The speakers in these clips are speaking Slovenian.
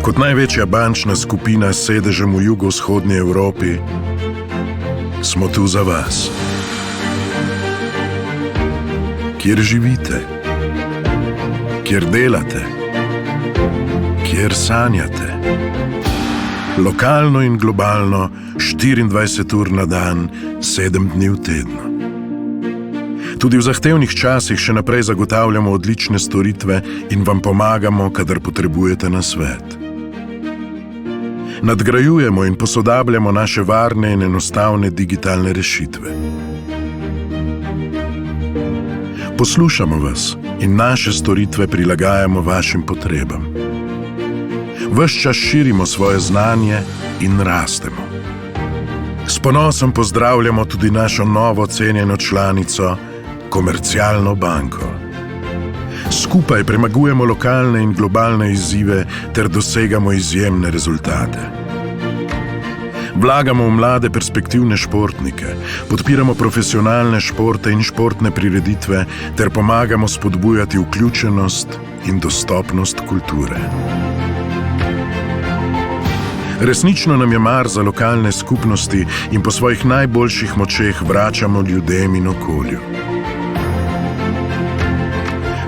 Kot največja bančna skupina s sedežem v jugovzhodni Evropi smo tu za vas. Kjer živite, kjer delate, kjer sanjate. Lokalno in globalno, 24 ur na dan, 7 dni v tednu. Tudi v zahtevnih časih še naprej zagotavljamo odlične storitve in vam pomagamo, kadar potrebujete nasvet. Nadgrajujemo in posodabljamo naše varne in enostavne digitalne rešitve. Poslušamo vas in naše storitve prilagajamo vašim potrebam. Ves čas širimo svoje znanje in rastemo. S ponosom pozdravljamo tudi našo novo cenjeno članico, Komercialno banko. Skupaj premagujemo lokalne in globalne izzive ter dosegamo izjemne rezultate. Vlagamo v mlade perspektivne športnike, podpiramo profesionalne športe in športne prireditve ter pomagamo spodbujati vključenost in dostopnost kulture. Resnično nam je mar za lokalne skupnosti in po svojih najboljših močeh vračamo ljudem in okolju.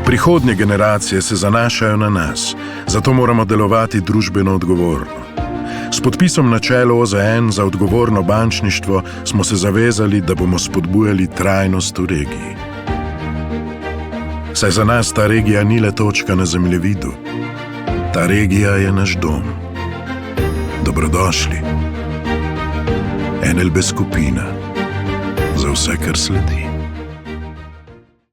Prihodnje generacije se zanašajo na nas, zato moramo delovati družbeno odgovorno. S podpisom načela OZN za odgovorno bančništvo smo se zavezali, da bomo spodbujali trajnost v regiji. Saj za nas ta regija ni le točka na zemljevidu. Ta regija je naš dom. Dobrodošli. NLB skupina. Za vse, kar sledi.